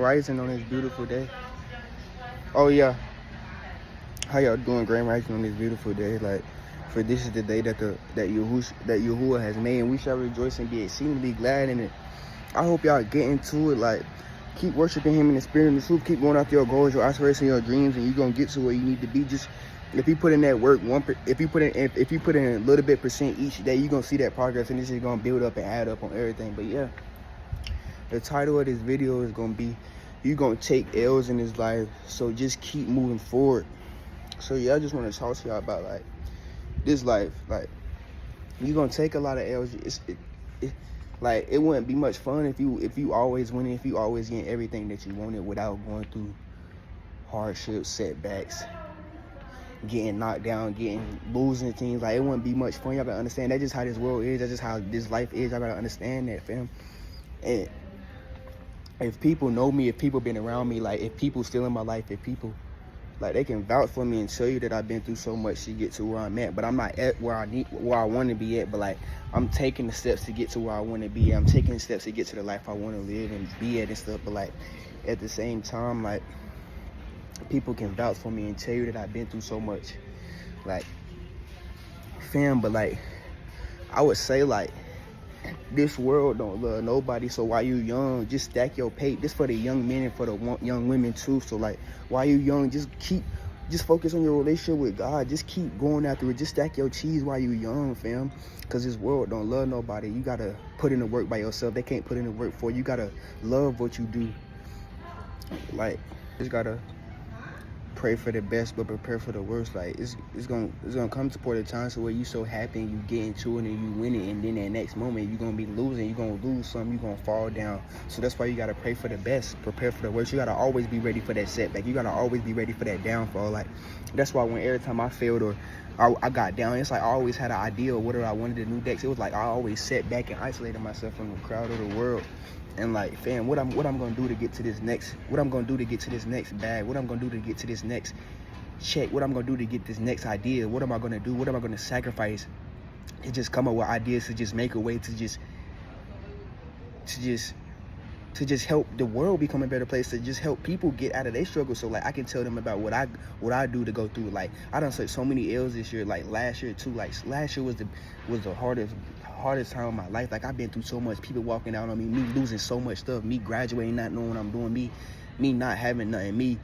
Rising on this beautiful day. Oh yeah, how y'all doing? Grand Rising on this beautiful day. Like, for this is the day that Yahuwah has made, and we shall rejoice and be exceedingly glad in it. I hope y'all get into it. Like, keep worshiping Him in the spirit and the truth. Keep going after your goals, your aspirations, your dreams, and you're gonna get to where you need to be. Just if you put in that work, if you put in a little bit percent each day, you're gonna see that progress, and this is gonna build up and add up on everything. But yeah, the title of this video is gonna be, you're gonna take L's in this life, so just keep moving forward. So yeah, I just want to talk to y'all about like this life. Like, you're gonna take a lot of L's. Like, it wouldn't be much fun if you always winning, if you always getting everything that you wanted without going through hardships, setbacks, getting knocked down, losing things. Like, it wouldn't be much fun. Y'all gotta understand that's just how this world is. That's just how this life is. Y'all gotta understand that, fam. And if people know me, if people been around me, like, if people still in my life, if people, like, they can vouch for me and tell you that I've been through so much to get to where I'm at. But I'm not at where I want to be at. But like, I'm taking the steps to get to where I want to be. I'm taking the steps to get to the life I want to live and be at and stuff. But like, at the same time, like, people can vouch for me and tell you that I've been through so much. Like, fam, but like, I would say, like, this world don't love nobody. So while you young, just stack your pay. This for the young men and for the young women too. So like, while you young, just focus on your relationship with God. Just keep going after it. Just stack your cheese while you young, fam. Cause this world don't love nobody. You gotta put in the work by yourself. They can't put in the work for you. You gotta love what you do. Like, just gotta pray for the best but prepare for the worst. Like, it's gonna come to point of time so where you so happy and you get into it and you win it, and then that next moment you're gonna be losing. You're gonna lose something, you're gonna fall down. So that's why you gotta pray for the best, prepare for the worst. You gotta always be ready for that setback. You gotta always be ready for that downfall. Like, that's why when every time I failed or I got down, it's like I always had an idea of what I wanted to do next. It was like I always sat back and isolated myself from the crowd of the world. And like, fam, what I'm gonna do to get to this next, what I'm gonna do to get to this next bag, what I'm gonna do to get to this next check, what I'm gonna do to get this next idea, what am I gonna do, what am I gonna sacrifice to just come up with ideas to just make a way to just help the world become a better place, to just help people get out of their struggle. So like, I can tell them about what I do to go through. Like, I done took so many L's this year. Like, last year too. Like, last year was the hardest time of my life. Like, I've been through so much. People walking out on me losing so much stuff, me graduating, not knowing what I'm doing, me not having nothing, me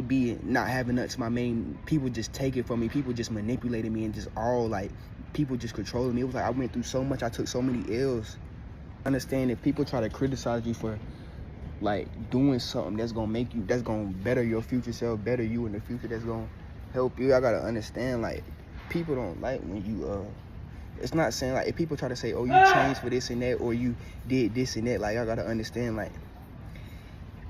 being not having nothing. My main people just take it from me. People just manipulating me and just all like people just controlling me. It was like I went through so much. I took so many L's. Understand, if people try to criticize you for like doing something that's gonna better your future self, better you in the future, that's gonna help you, I gotta understand, like, people don't like when you it's not saying like, if people try to say, oh, you changed for this and that, or you did this and that, like, I gotta understand, like,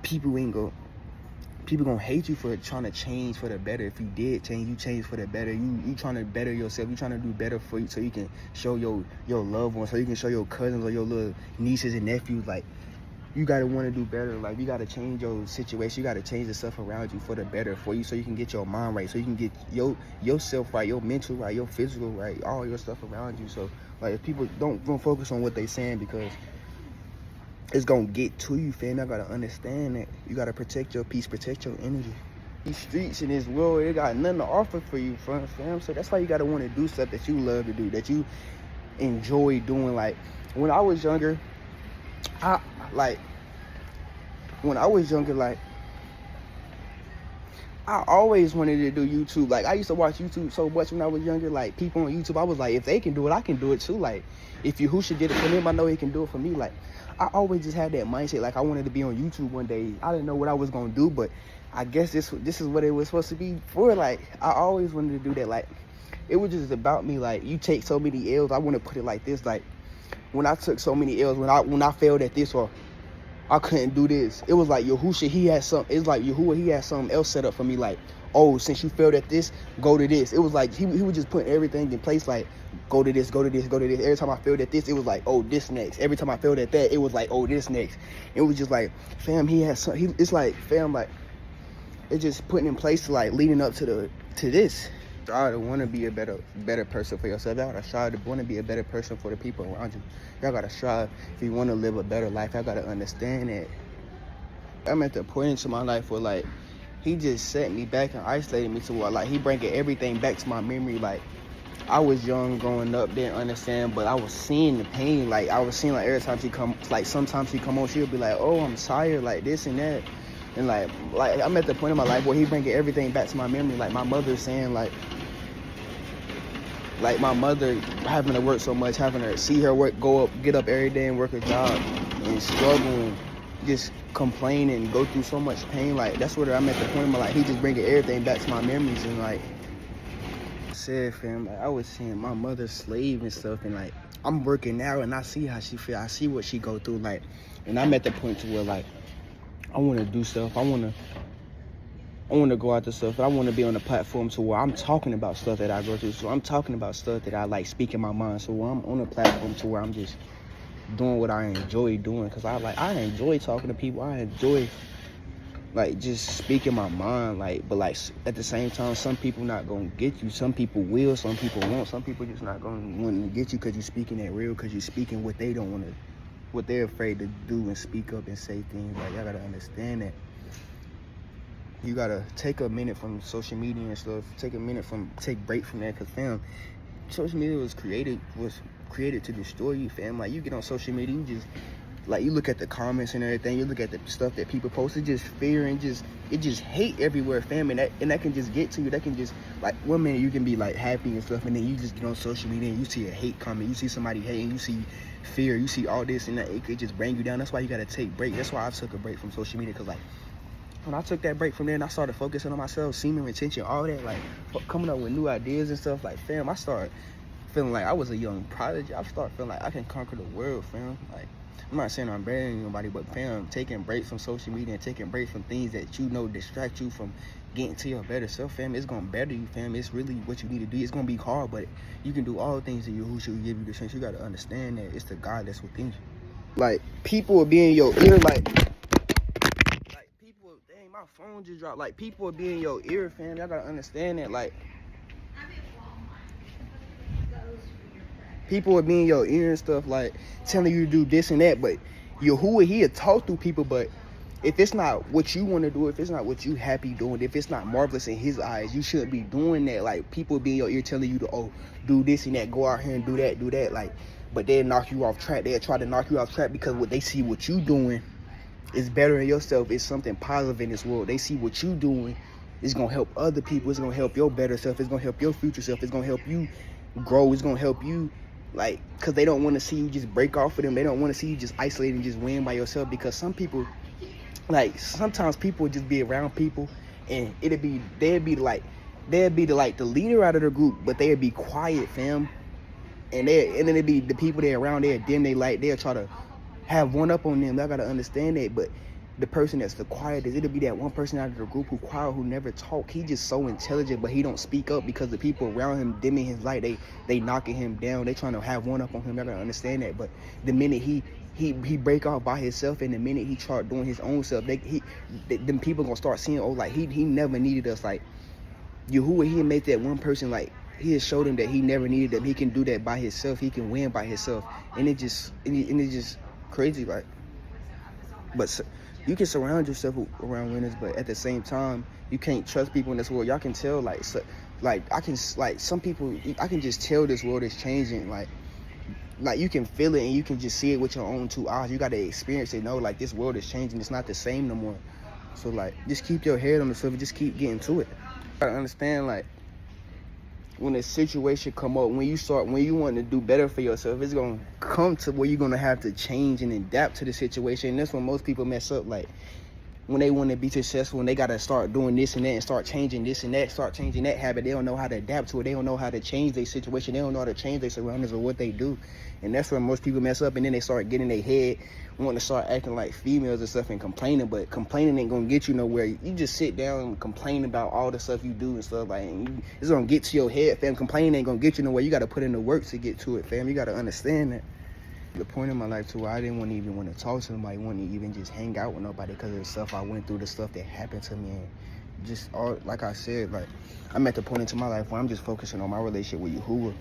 people gonna hate you for trying to change for the better. If you did change, you changed for the better. You trying to better yourself. You trying to do better for you, so you can show your loved ones, so you can show your cousins or your little nieces and nephews. Like, you gotta want to do better. Like, you gotta change your situation. You gotta change the stuff around you for the better for you, so you can get your mind right, so you can get yourself right, your mental right, your physical right, all your stuff around you. So like, if people don't focus on what they saying, because it's gonna get to you, fam. I gotta understand that you gotta protect your peace, protect your energy. These streets in this world, they got nothing to offer for you, fam. So that's why you gotta want to do stuff that you love to do, that you enjoy doing. Like, when I was younger, I always wanted to do YouTube. Like, I used to watch YouTube so much when I was younger. Like, people on YouTube, I was like, if they can do it, I can do it too. Like, if Yahushua did it for him, I know he can do it for me. Like, I always just had that mindset. Like, I wanted to be on YouTube one day. I didn't know what I was gonna do, but I guess this is what it was supposed to be for. Like, I always wanted to do that. Like, it was just about me. Like, you take so many L's. I want to put it like this. Like, when I took so many L's, when I failed at this, or I couldn't do this, it was like Yahushua, he had something else set up for me. Like, oh, since you failed at this, go to this. It was like he was just putting everything in place. Like, go to this, go to this, go to this. Every time I failed at this, it was like, oh, this next. Every time I failed at that, it was like, oh, this next. It was just like, fam, it's like, fam, like, it's just putting in place, like, leading up to this. Try to want to be a better person for yourself. Y'all gotta try to want to be a better person for the people around you. Y'all gotta strive. If you want to live a better life, y'all gotta understand that I'm at the point into my life where like he just set me back and isolated me to where like he bringing everything back to my memory. Like I was young growing up, didn't understand, but I was seeing the pain. Like I was seeing like every time she come, like sometimes she come on, she'll be like, "Oh, I'm tired," like this and that. And like I'm at the point in my life where he bringing everything back to my memory. Like my mother saying like my mother having to work so much, having to see her work, get up every day and work a job and struggle, just complain and go through so much pain. Like that's where I'm at the point in my life. He just bringing everything back to my memories. And like I said, fam, like I was seeing my mother slave and stuff, and like I'm working now and I see how she feel. I see what she go through. Like, and I'm at the point to where like I want to do stuff. I want to go out to stuff. I want to be on a platform to where I'm talking about stuff that I go through. So I'm talking about stuff that I like speak in my mind. So I'm on a platform to where I'm just doing what I enjoy doing. Because I enjoy talking to people. I enjoy like just speaking my mind. Like, but like at the same time, some people not going to get you. Some people will. Some people won't. Some people just not going to want to get you because you're speaking that real. Because you're speaking what they don't want to, what they're afraid to do and speak up and say things. Like, y'all got to understand that. You gotta take a minute from social media and stuff. Take break from that, cause fam, social media was created to destroy you, fam. Like you get on social media, you just like you look at the comments and everything. You look at the stuff that people post. It's just fear and it just hate everywhere, fam. And that can just get to you. That can just like 1 minute you can be like happy and stuff, and then you just get on social media and you see a hate comment. You see somebody hating. You see fear. You see all this and that. It could just bring you down. That's why you gotta take break. That's why I took a break from social media, cause like. When I took that break from there and I started focusing on myself, semen retention, all that, like coming up with new ideas and stuff, like fam, I started feeling like I was a young prodigy. I started feeling like I can conquer the world, fam. Like I'm not saying I'm better than anybody, but fam, taking breaks from social media and taking breaks from things that you know distract you from getting to your better self, fam, it's gonna better you, fam. It's really what you need to do. It's gonna be hard, but you can do all things that who should give you the strength. You gotta understand that it's the God that's within you. Like people will be in your ear, like people, dang, my phone just dropped. Like people will be in your ear, fam. Y'all gotta understand that. Like people will be in your ear and stuff, like telling you to do this and that. But Yahuwah, he'll talk through people. But if it's not what you want to do, if it's not what you happy doing, if it's not marvelous in his eyes, you shouldn't be doing that. Like people be in your ear telling you to do this and that, go out here and do that. Like, but they'll knock you off track. They'll try to knock you off track because what they see what you doing is better in yourself. It's something positive in this world. They see what you doing is gonna help other people. It's gonna help your better self. It's gonna help your future self. It's gonna help you grow. It's gonna help you, like, cause they don't want to see you just break off of them. They don't want to see you just isolate and just win by yourself. Because some people, like, sometimes people would just be around people, and they'd be the leader out of the group, but they'd be quiet, fam. And then it'd be the people they're around. They'll dim they light. They'll try to have one up on them. I gotta understand that. But the person that's the quietest, it'll be that one person out of the group who quiet, who never talk. He just so intelligent, but he don't speak up because the people around him dimming his light. They knocking him down. They trying to have one up on him. I gotta understand that. But the minute he break off by himself, and the minute he start doing his own stuff, them people gonna start seeing, oh, like he never needed us. Like Yahuwah, he made that one person, like he has showed him that he never needed them. He can do that by himself. He can win by himself. And it just crazy, like. But you can surround yourself around winners, but at the same time, you can't trust people in this world. Y'all can tell, some people, I can just tell this world is changing. Like you can feel it and you can just see it with your own two eyes. You got to experience it. Know, like, this world is changing. It's not the same no more. So like, just keep your head on the swivel. Just keep getting to it. You gotta understand, like, when a situation come up, when you want to do better for yourself, it's gonna come to where you're gonna have to change and adapt to the situation. And that's when most people mess up. Like, when they want to be successful and they gotta start doing this and that and start changing this and that, start changing that habit, they don't know how to adapt to it. They don't know how to change their situation. They don't know how to change their surroundings or what they do. And that's where most people mess up. And then they start getting in their head, wanting to start acting like females and stuff and complaining. But complaining ain't gonna get you nowhere. You just sit down and complain about all the stuff you do and stuff, like, and it's gonna get to your head, fam. Complaining ain't gonna get you nowhere. You gotta put in the work to get to it, fam. You gotta understand that. The point in my life to where I didn't even want to talk to somebody, want to even just hang out with nobody because of the stuff I went through, the stuff that happened to me, and just all, like I said, like, I'm at the point into my life where I'm just focusing on my relationship with Yahuwah.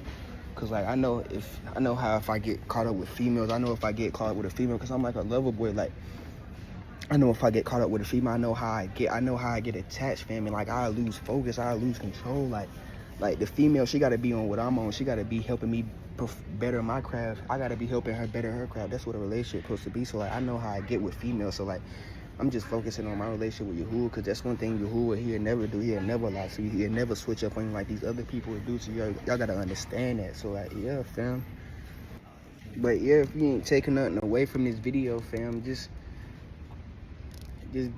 Cause like I know how if I get caught up with females, I know if I get caught up with a female, cause I'm like a lover boy. Like I know if I get caught up with a female, I know how I get attached, fam, and like I lose focus, I lose control. Like the female, she gotta be on what I'm on. She gotta be helping me better my craft. I gotta be helping her better her craft. That's what a relationship supposed to be. So like I know how I get with females. So like I'm just focusing on my relationship with Yahuwah, because that's one thing Yahuwah, he'll never do. He'll never lie to you. He'll never switch up on you like these other people would do to you. Y'all gotta understand that. So like, yeah, fam. But yeah, if you ain't taking nothing away from this video, fam, just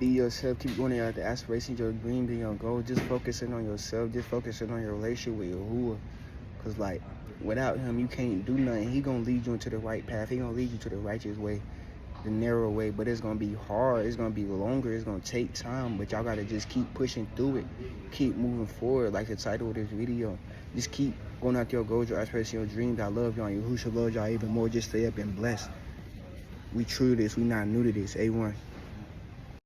be yourself. Keep going after the aspirations, your dreams, and your goals. Just focusing on yourself. Just focusing on your relationship with Yahuwah. Because, like, without him, you can't do nothing. He going to lead you into the right path. He going to lead you to the righteous way, the narrow way. But it's going to be hard. It's going to be longer. It's going to take time. But y'all got to just keep pushing through it. Keep moving forward, like the title of this video. Just keep going after your goals, your aspirations, your dreams. I love y'all. Yahushua loves y'all even more. Just stay up and bless. We true to this. We not new to this. A1.